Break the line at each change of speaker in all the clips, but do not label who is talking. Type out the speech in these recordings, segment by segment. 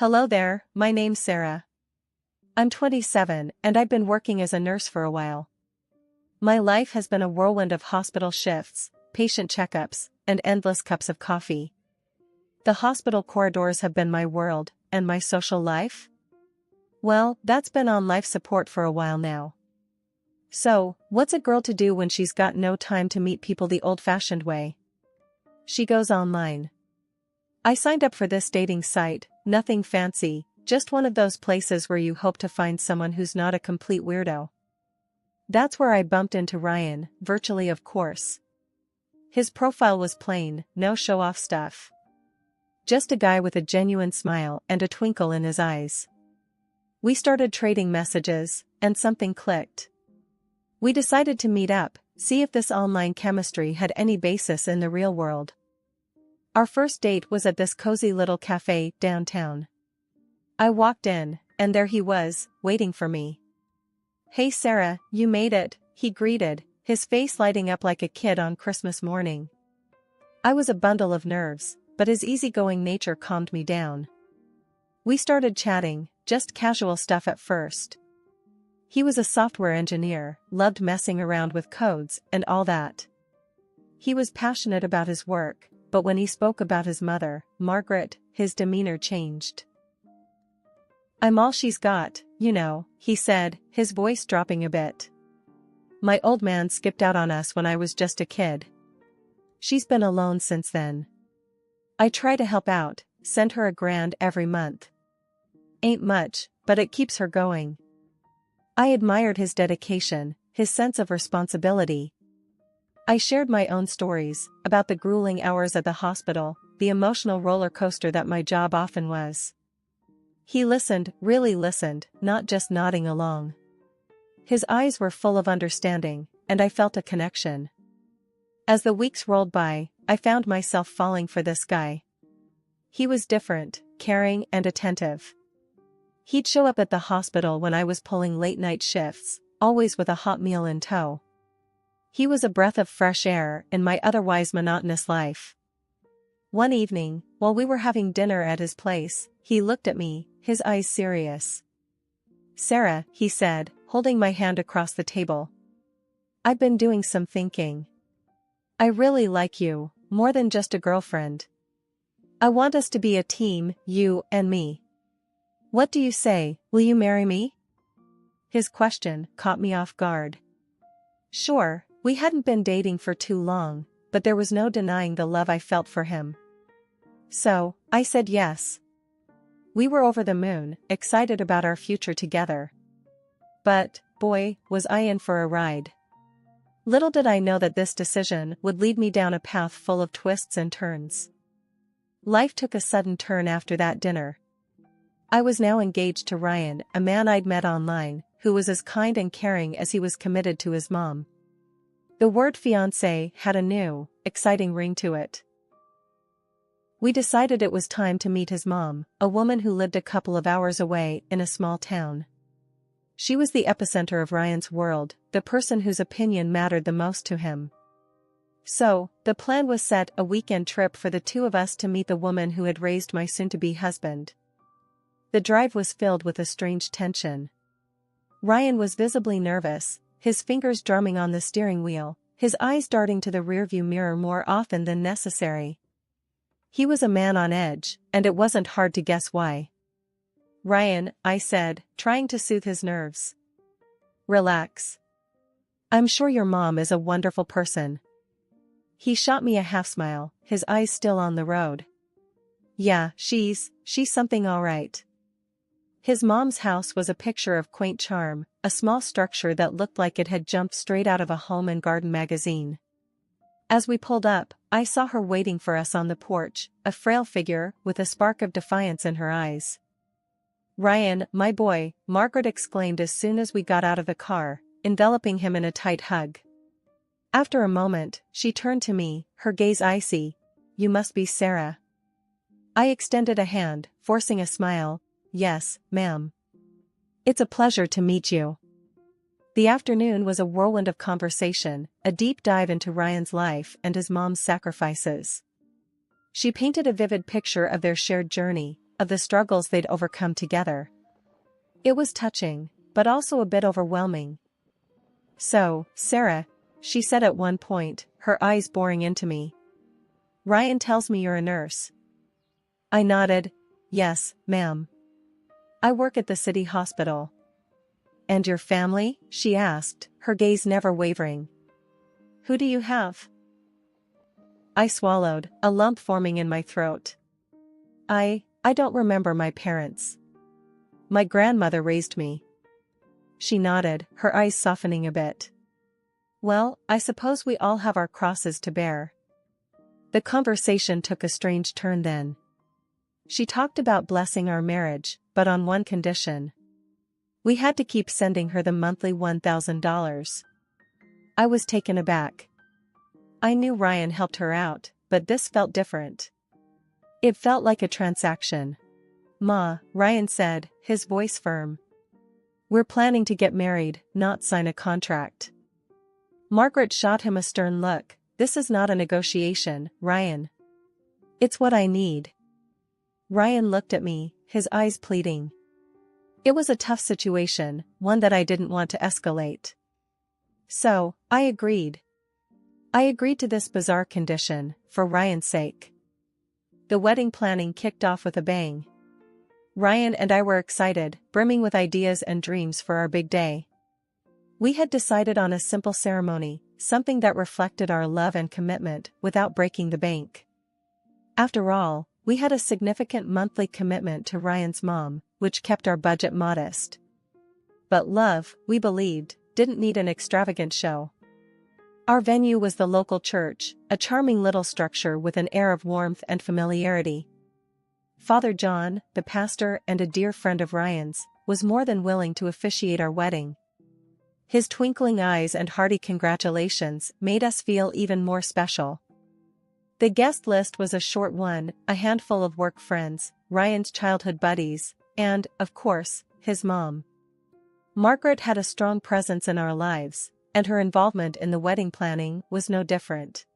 Hello there, my name's Sarah. I'm 27 and I've been working as a nurse for a while. My life has been a whirlwind of hospital shifts, patient checkups, and endless cups of coffee. The hospital corridors have been my world, and my social life? Well, that's been on life support for a while now. So, what's a girl to do when she's got no time to meet people the old-fashioned way? She goes online. I signed up for this dating site, nothing fancy, just one of those places where you hope to find someone who's not a complete weirdo. That's where I bumped into Ryan, virtually of course. His profile was plain, no show-off stuff. Just a guy with a genuine smile and a twinkle in his eyes. We started trading messages, and something clicked. We decided to meet up, see if this online chemistry had any basis in the real world. Our first date was at this cozy little cafe downtown. I walked in, and there he was, waiting for me. "Hey Sarah, you made it," he greeted, his face lighting up like a kid on Christmas morning. I was a bundle of nerves, but his easygoing nature calmed me down. We started chatting, just casual stuff at first. He was a software engineer, loved messing around with codes and all that. He was passionate about his work, but when he spoke about his mother, Margaret, his demeanor changed. "I'm all she's got, you know," he said, his voice dropping a bit. "My old man skipped out on us when I was just a kid. She's been alone since then. I try to help out, send her $1,000 every month. Ain't much, but it keeps her going." I admired his dedication, his sense of responsibility. I shared my own stories, about the grueling hours at the hospital, the emotional roller coaster that my job often was. He listened, really listened, not just nodding along. His eyes were full of understanding, and I felt a connection. As the weeks rolled by, I found myself falling for this guy. He was different, caring and attentive. He'd show up at the hospital when I was pulling late-night shifts, always with a hot meal in tow. He was a breath of fresh air in my otherwise monotonous life. One evening, while we were having dinner at his place, he looked at me, his eyes serious. "Sarah," he said, holding my hand across the table. "I've been doing some thinking. I really like you, more than just a girlfriend. I want us to be a team, you and me. What do you say, will you marry me?" His question caught me off guard. Sure, we hadn't been dating for too long, but there was no denying the love I felt for him. So, I said yes. We were over the moon, excited about our future together. But, boy, was I in for a ride. Little did I know that this decision would lead me down a path full of twists and turns. Life took a sudden turn after that dinner. I was now engaged to Ryan, a man I'd met online, who was as kind and caring as he was committed to his mom. The word fiancé had a new, exciting ring to it. We decided it was time to meet his mom, a woman who lived a couple of hours away in a small town. She was the epicenter of Ryan's world, the person whose opinion mattered the most to him. So, the plan was set: a weekend trip for the two of us to meet the woman who had raised my soon-to-be husband. The drive was filled with a strange tension. Ryan was visibly nervous, his fingers drumming on the steering wheel, his eyes darting to the rearview mirror more often than necessary. He was a man on edge, and it wasn't hard to guess why. "Ryan," I said, trying to soothe his nerves. "Relax. I'm sure your mom is a wonderful person." He shot me a half-smile, his eyes still on the road. "Yeah, she's something all right." His mom's house was a picture of quaint charm, a small structure that looked like it had jumped straight out of a home and garden magazine. As we pulled up, I saw her waiting for us on the porch, a frail figure with a spark of defiance in her eyes. "Ryan, my boy," Margaret exclaimed as soon as we got out of the car, enveloping him in a tight hug. After a moment, she turned to me, her gaze icy. "You must be Sarah." I extended a hand, forcing a smile. "Yes, ma'am. It's a pleasure to meet you." The afternoon was a whirlwind of conversation, a deep dive into Ryan's life and his mom's sacrifices. She painted a vivid picture of their shared journey, of the struggles they'd overcome together. It was touching, but also a bit overwhelming. "So, Sarah," she said at one point, her eyes boring into me. "Ryan tells me you're a nurse." I nodded. "Yes, ma'am. I work at the city hospital." "And your family?" she asked, her gaze never wavering. "Who do you have?" I swallowed, a lump forming in my throat. I don't remember my parents. My grandmother raised me." She nodded, her eyes softening a bit. "Well, I suppose we all have our crosses to bear." The conversation took a strange turn then. She talked about blessing our marriage, but on one condition. We had to keep sending her the monthly $1,000. I was taken aback. I knew Ryan helped her out, but this felt different. It felt like a transaction. "Ma," Ryan said, his voice firm. "We're planning to get married, not sign a contract." Margaret shot him a stern look. "This is not a negotiation, Ryan. It's what I need." Ryan looked at me, his eyes pleading. It was a tough situation, one that I didn't want to escalate. So, I agreed. I agreed to this bizarre condition, for Ryan's sake. The wedding planning kicked off with a bang. Ryan and I were excited, brimming with ideas and dreams for our big day. We had decided on a simple ceremony, something that reflected our love and commitment without breaking the bank. After all, we had a significant monthly commitment to Ryan's mom, which kept our budget modest. But love, we believed, didn't need an extravagant show. Our venue was the local church, a charming little structure with an air of warmth and familiarity. Father John, the pastor and a dear friend of Ryan's, was more than willing to officiate our wedding. His twinkling eyes and hearty congratulations made us feel even more special. The guest list was a short one, a handful of work friends, Ryan's childhood buddies, and, of course, his mom. Margaret had a strong presence in our lives, and her involvement in the wedding planning was no different.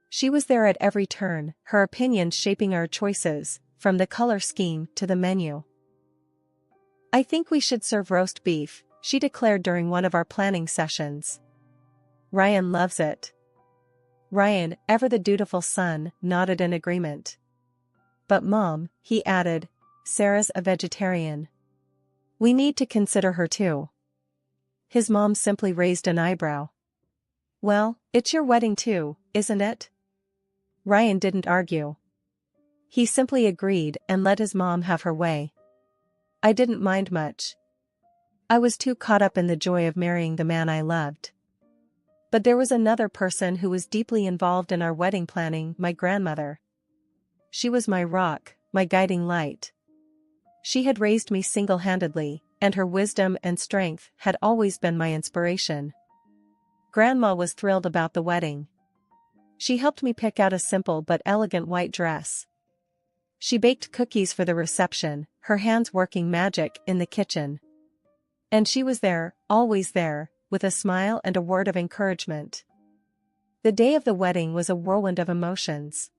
She was there at every turn, her opinions shaping our choices, from the color scheme to the menu. "I think we should serve roast beef," she declared during one of our planning sessions. "Ryan loves it." Ryan, ever the dutiful son, nodded in agreement. "But Mom," he added, "Sarah's a vegetarian. We need to consider her too." His mom simply raised an eyebrow. "Well, it's your wedding too, isn't it?" Ryan didn't argue. He simply agreed and let his mom have her way. I didn't mind much. I was too caught up in the joy of marrying the man I loved. But there was another person who was deeply involved in our wedding planning, my grandmother. She was my rock, my guiding light. She had raised me single-handedly, and her wisdom and strength had always been my inspiration. Grandma was thrilled about the wedding. She helped me pick out a simple but elegant white dress. She baked cookies for the reception, her hands working magic in the kitchen. And she was there, always there, with a smile and a word of encouragement. The day of the wedding was a whirlwind of emotions.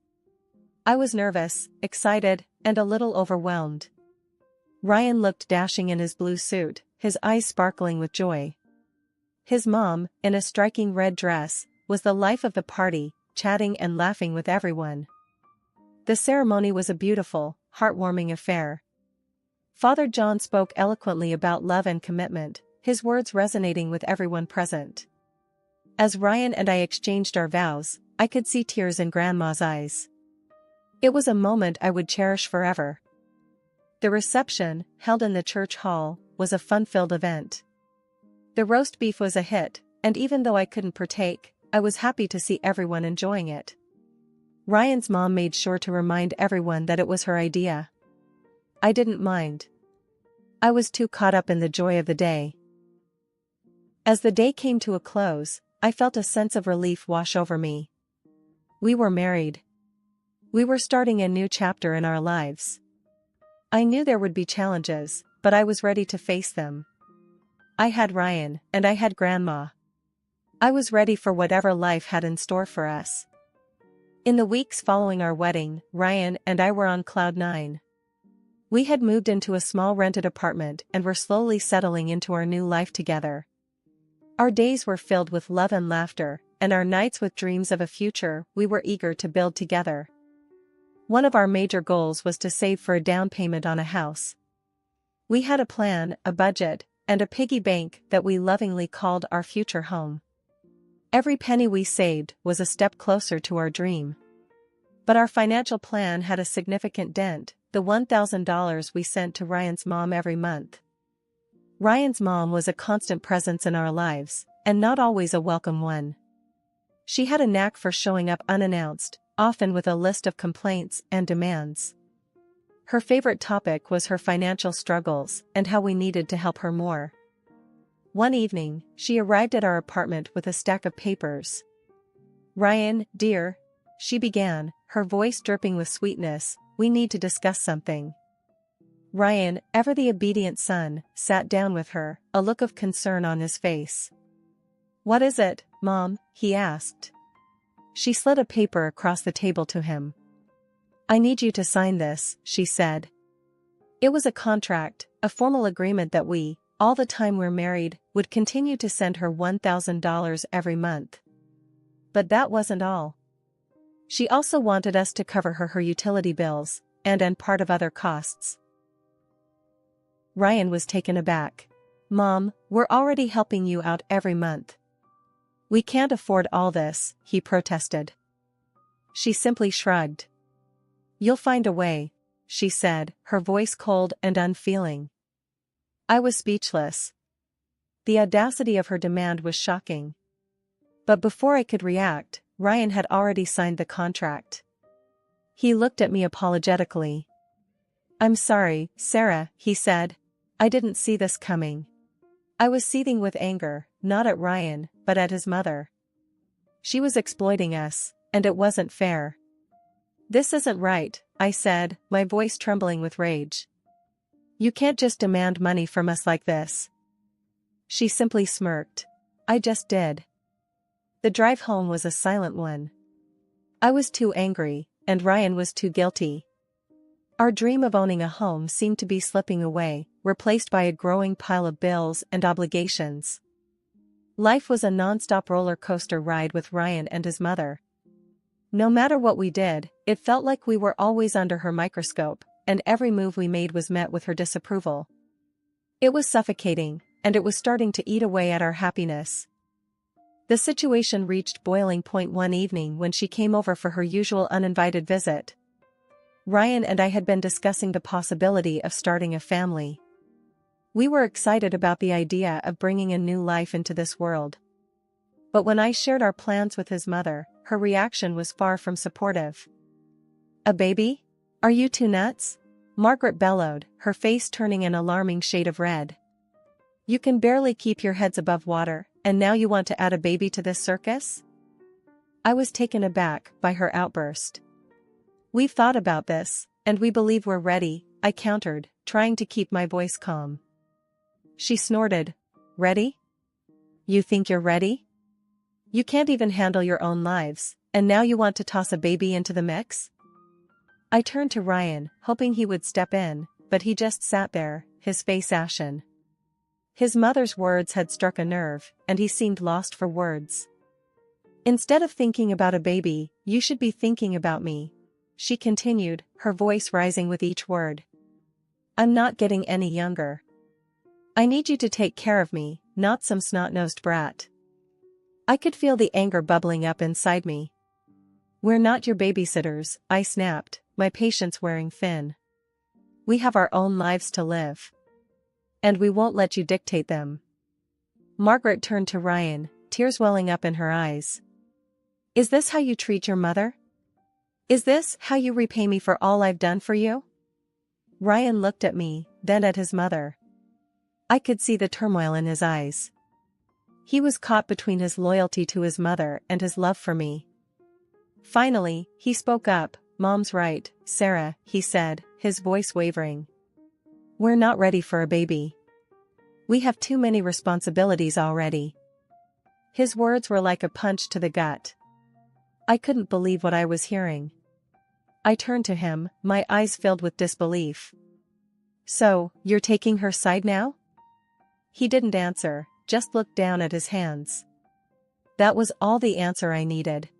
I was nervous, excited, and a little overwhelmed. Ryan looked dashing in his blue suit, his eyes sparkling with joy. His mom, in a striking red dress, was the life of the party, chatting and laughing with everyone. The ceremony was a beautiful, heartwarming affair. Father John spoke eloquently about love and commitment, his words resonating with everyone present. As Ryan and I exchanged our vows, I could see tears in Grandma's eyes. It was a moment I would cherish forever. The reception, held in the church hall, was a fun-filled event. The roast beef was a hit, and even though I couldn't partake, I was happy to see everyone enjoying it. Ryan's mom made sure to remind everyone that it was her idea. I didn't mind. I was too caught up in the joy of the day. As the day came to a close, I felt a sense of relief wash over me. We were married. We were starting a new chapter in our lives. I knew there would be challenges, but I was ready to face them. I had Ryan, and I had Grandma. I was ready for whatever life had in store for us. In the weeks following our wedding, Ryan and I were on cloud nine. We had moved into a small rented apartment and were slowly settling into our new life together. Our days were filled with love and laughter, and our nights with dreams of a future we were eager to build together. One of our major goals was to save for a down payment on a house. We had a plan, a budget, and a piggy bank that we lovingly called our future home. Every penny we saved was a step closer to our dream. But our financial plan had a significant dent: the $1,000 we sent to Ryan's mom every month. Ryan's mom was a constant presence in our lives, and not always a welcome one. She had a knack for showing up unannounced, often with a list of complaints and demands. Her favorite topic was her financial struggles and how we needed to help her more. One evening, she arrived at our apartment with a stack of papers. "Ryan, dear," she began, her voice dripping with sweetness, "we need to discuss something." Ryan, ever the obedient son, sat down with her, a look of concern on his face. "What is it, Mom?" he asked. She slid a paper across the table to him. "I need you to sign this," she said. It was a contract, a formal agreement that we, all the time we're married, would continue to send her $1,000 every month. But that wasn't all. She also wanted us to cover her utility bills, and part of other costs. Ryan was taken aback. "Mom, we're already helping you out every month. We can't afford all this," he protested. She simply shrugged. "You'll find a way," she said, her voice cold and unfeeling. I was speechless. The audacity of her demand was shocking. But before I could react, Ryan had already signed the contract. He looked at me apologetically. "I'm sorry, Sarah," he said. "I didn't see this coming." I was seething with anger, not at Ryan, but at his mother. She was exploiting us, and it wasn't fair. "This isn't right," I said, my voice trembling with rage. "You can't just demand money from us like this." She simply smirked. "I just did." The drive home was a silent one. I was too angry, and Ryan was too guilty. Our dream of owning a home seemed to be slipping away, replaced by a growing pile of bills and obligations. Life was a non-stop roller coaster ride with Ryan and his mother. No matter what we did, it felt like we were always under her microscope, and every move we made was met with her disapproval. It was suffocating, and it was starting to eat away at our happiness. The situation reached boiling point one evening when she came over for her usual uninvited visit. Ryan and I had been discussing the possibility of starting a family. We were excited about the idea of bringing a new life into this world. But when I shared our plans with his mother, her reaction was far from supportive. "A baby? Are you two nuts?" Margaret bellowed, her face turning an alarming shade of red. "You can barely keep your heads above water, and now you want to add a baby to this circus?" I was taken aback by her outburst. "We've thought about this, and we believe we're ready," I countered, trying to keep my voice calm. She snorted. "Ready? You think you're ready? You can't even handle your own lives, and now you want to toss a baby into the mix?" I turned to Ryan, hoping he would step in, but he just sat there, his face ashen. His mother's words had struck a nerve, and he seemed lost for words. "Instead of thinking about a baby, you should be thinking about me," she continued, her voice rising with each word. "I'm not getting any younger. I need you to take care of me, not some snot-nosed brat." I could feel the anger bubbling up inside me. "We're not your babysitters," I snapped, my patience wearing thin. "We have our own lives to live. And we won't let you dictate them." Margaret turned to Ryan, tears welling up in her eyes. "Is this how you treat your mother? Is this how you repay me for all I've done for you?" Ryan looked at me, then at his mother. I could see the turmoil in his eyes. He was caught between his loyalty to his mother and his love for me. Finally, he spoke up. "Mom's right, Sarah," he said, his voice wavering. "We're not ready for a baby. We have too many responsibilities already." His words were like a punch to the gut. I couldn't believe what I was hearing. I turned to him, my eyes filled with disbelief. So, you're taking her side now? He didn't answer, just looked down at his hands. That was all the answer I needed.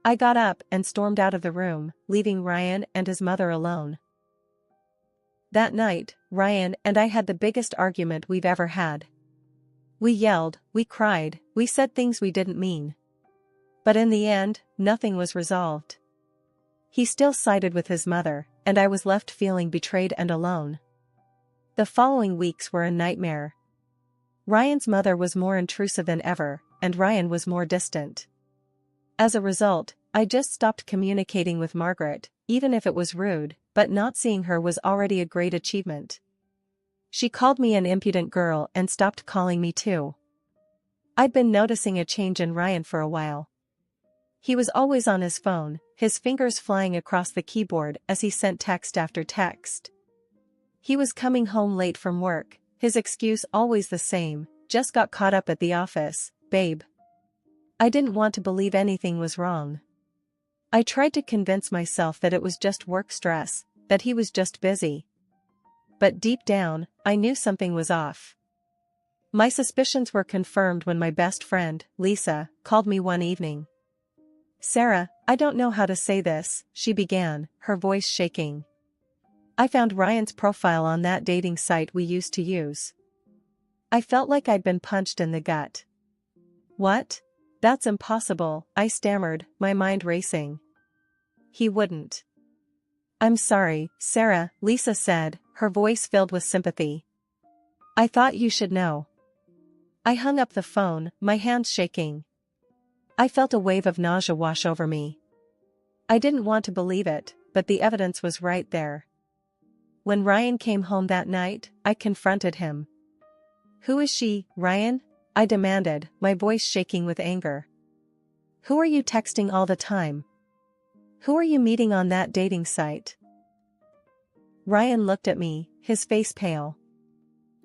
I got up and stormed out of the room, leaving Ryan and his mother alone. That night, Ryan and I had the biggest argument we've ever had. We yelled, we cried, we said things we didn't mean. But in the end, nothing was resolved. He still sided with his mother, and I was left feeling betrayed and alone. The following weeks were a nightmare. Ryan's mother was more intrusive than ever, and Ryan was more distant. As a result, I just stopped communicating with Margaret, even if it was rude, but not seeing her was already a great achievement. She called me an impudent girl and stopped calling me too. I'd been noticing a change in Ryan for a while. He was always on his phone, his fingers flying across the keyboard as he sent text after text. He was coming home late from work, his excuse always the same, just got caught up at the office, babe. I didn't want to believe anything was wrong. I tried to convince myself that it was just work stress, that he was just busy. But deep down, I knew something was off. My suspicions were confirmed when my best friend, Lisa, called me one evening. Sarah, I don't know how to say this, she began, her voice shaking. I found Ryan's profile on that dating site we used to use. I felt like I'd been punched in the gut. What? That's impossible, I stammered, my mind racing. He wouldn't. I'm sorry, Sarah, Lisa said, her voice filled with sympathy. I thought you should know. I hung up the phone, my hands shaking. I felt a wave of nausea wash over me. I didn't want to believe it, but the evidence was right there. When Ryan came home that night, I confronted him. Who is she, Ryan? I demanded, my voice shaking with anger. Who are you texting all the time? Who are you meeting on that dating site? Ryan looked at me, his face pale.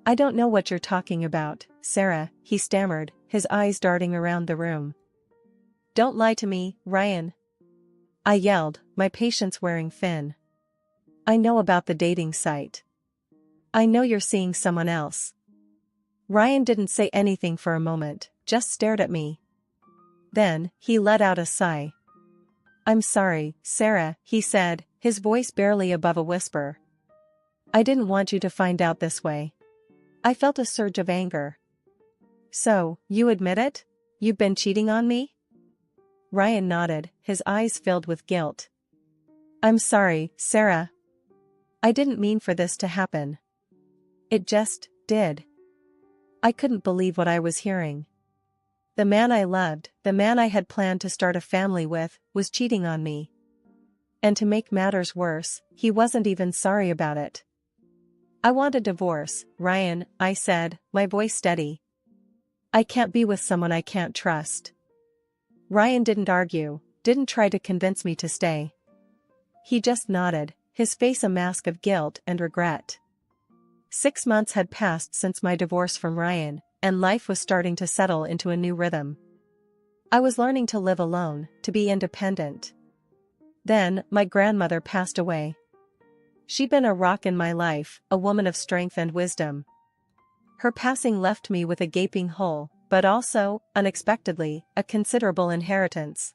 I don't know what you're talking about, Sarah, he stammered, his eyes darting around the room. Don't lie to me, Ryan. I yelled, my patience wearing thin. I know about the dating site. I know you're seeing someone else. Ryan didn't say anything for a moment, just stared at me. Then, he let out a sigh. I'm sorry, Sarah, he said, his voice barely above a whisper. I didn't want you to find out this way. I felt a surge of anger. So, you admit it? You've been cheating on me? Ryan nodded, his eyes filled with guilt. I'm sorry, Sarah. I didn't mean for this to happen. It just did. I couldn't believe what I was hearing. The man I loved, the man I had planned to start a family with, was cheating on me. And to make matters worse, he wasn't even sorry about it. I want a divorce, Ryan, I said, my voice steady. I can't be with someone I can't trust. Ryan didn't argue, didn't try to convince me to stay. He just nodded, his face a mask of guilt and regret. 6 months had passed since my divorce from Ryan, and life was starting to settle into a new rhythm. I was learning to live alone, to be independent. Then, my grandmother passed away. She'd been a rock in my life, a woman of strength and wisdom. Her passing left me with a gaping hole, but also, unexpectedly, a considerable inheritance.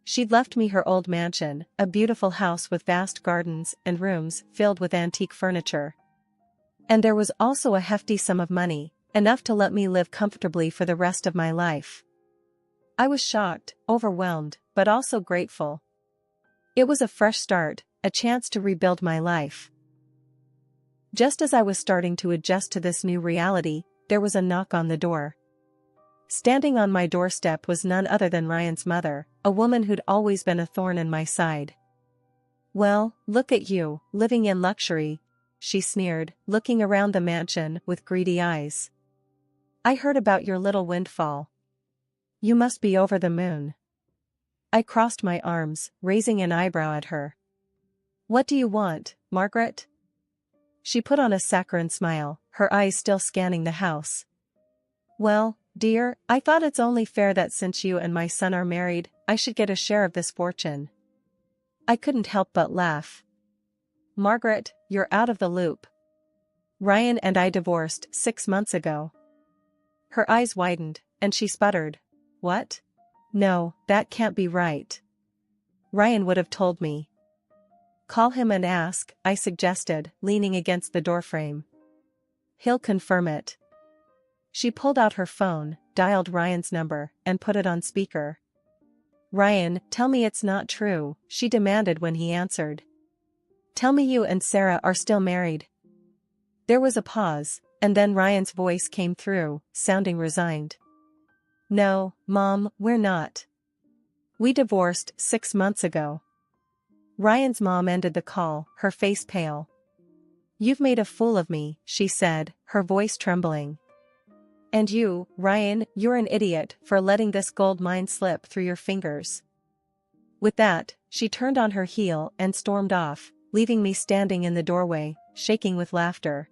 She'd left me her old mansion, a beautiful house with vast gardens and rooms filled with antique furniture. And there was also a hefty sum of money, enough to let me live comfortably for the rest of my life. I was shocked, overwhelmed, but also grateful. It was a fresh start, a chance to rebuild my life. Just as I was starting to adjust to this new reality, there was a knock on the door. Standing on my doorstep was none other than Ryan's mother, a woman who'd always been a thorn in my side. Well, look at you, living in luxury, she sneered, looking around the mansion with greedy eyes. I heard about your little windfall. You must be over the moon. I crossed my arms, raising an eyebrow at her. What do you want, Margaret? She put on a saccharine smile, her eyes still scanning the house. Well, dear, I thought it's only fair that since you and my son are married, I should get a share of this fortune. I couldn't help but laugh. Margaret, you're out of the loop. Ryan and I divorced 6 months ago. Her eyes widened, and she sputtered. What? No, that can't be right. Ryan would have told me. Call him and ask, I suggested, leaning against the doorframe. He'll confirm it. She pulled out her phone, dialed Ryan's number, and put it on speaker. Ryan, tell me it's not true, she demanded when he answered. Tell me you and Sarah are still married. There was a pause, and then Ryan's voice came through, sounding resigned. No, Mom, we're not. We divorced 6 months ago. Ryan's mom ended the call, her face pale. You've made a fool of me, she said, her voice trembling. And you, Ryan, you're an idiot for letting this gold mine slip through your fingers. With that, she turned on her heel and stormed off, leaving me standing in the doorway, shaking with laughter.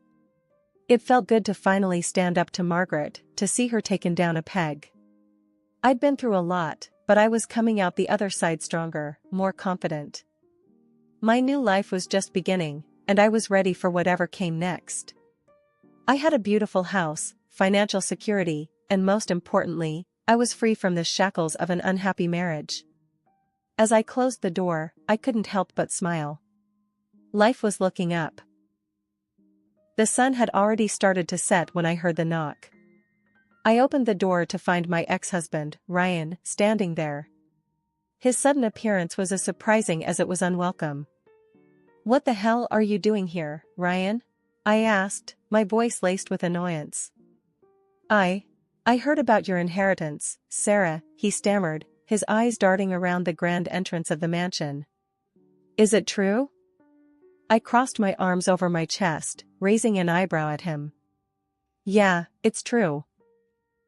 It felt good to finally stand up to Margaret, to see her taken down a peg. I'd been through a lot, but I was coming out the other side stronger, more confident. My new life was just beginning, and I was ready for whatever came next. I had a beautiful house, financial security, and most importantly, I was free from the shackles of an unhappy marriage. As I closed the door, I couldn't help but smile. Life was looking up. The sun had already started to set when I heard the knock. I opened the door to find my ex-husband, Ryan, standing there. His sudden appearance was as surprising as it was unwelcome. What the hell are you doing here, Ryan? I asked, my voice laced with annoyance. I heard about your inheritance, Sarah, he stammered, his eyes darting around the grand entrance of the mansion. Is it true? I crossed my arms over my chest, raising an eyebrow at him. Yeah, it's true.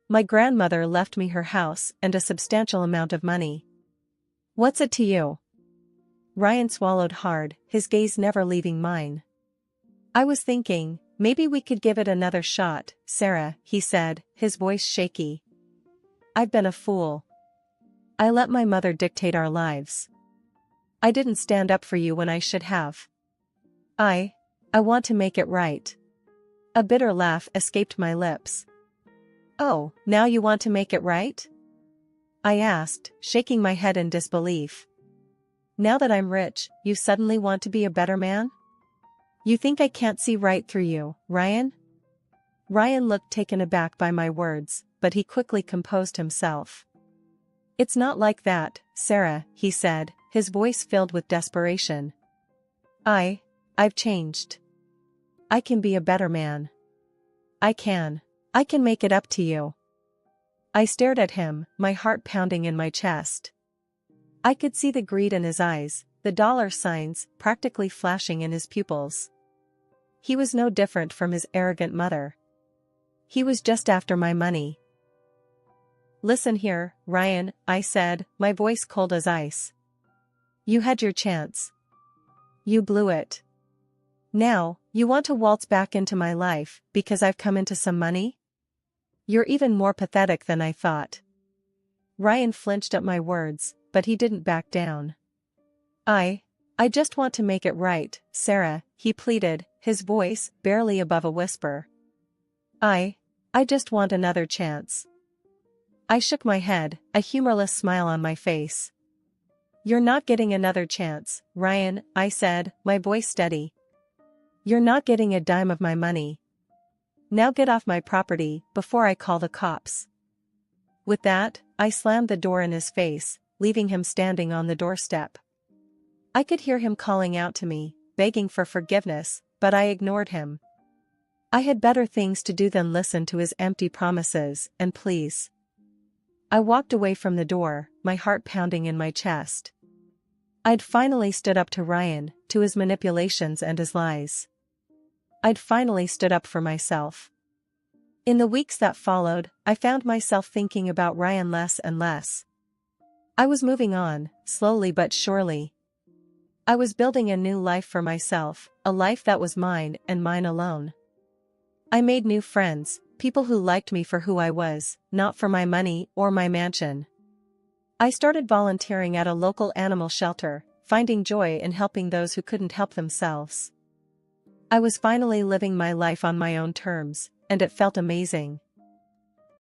My grandmother left me her house and a substantial amount of money. What's it to you? Ryan swallowed hard, his gaze never leaving mine. I was thinking, maybe we could give it another shot, Sarah, he said, his voice shaky. I've been a fool. I let my mother dictate our lives. I didn't stand up for you when I should have. I want to make it right. A bitter laugh escaped my lips. Oh, now you want to make it right? I asked, shaking my head in disbelief. Now that I'm rich, you suddenly want to be a better man? You think I can't see right through you, Ryan? Ryan looked taken aback by my words, but he quickly composed himself. It's not like that, Sarah, he said, his voice filled with desperation. I've changed. I can be a better man. I can make it up to you. I stared at him, my heart pounding in my chest. I could see the greed in his eyes, the dollar signs practically flashing in his pupils. He was no different from his arrogant mother. He was just after my money. Listen here, Ryan, I said, my voice cold as ice. You had your chance. You blew it. Now, you want to waltz back into my life because I've come into some money? You're even more pathetic than I thought. Ryan flinched at my words, but he didn't back down. I just want to make it right, Sarah, he pleaded, his voice barely above a whisper. I just want another chance. I shook my head, a humorless smile on my face. You're not getting another chance, Ryan, I said, my voice steady. You're not getting a dime of my money. Now get off my property before I call the cops. With that, I slammed the door in his face, leaving him standing on the doorstep. I could hear him calling out to me, begging for forgiveness, but I ignored him. I had better things to do than listen to his empty promises and pleas. I walked away from the door, my heart pounding in my chest. I'd finally stood up to Ryan, to his manipulations and his lies. I'd finally stood up for myself. In the weeks that followed, I found myself thinking about Ryan less and less. I was moving on, slowly but surely. I was building a new life for myself, a life that was mine and mine alone. I made new friends, people who liked me for who I was, not for my money or my mansion. I started volunteering at a local animal shelter, finding joy in helping those who couldn't help themselves. I was finally living my life on my own terms, and it felt amazing.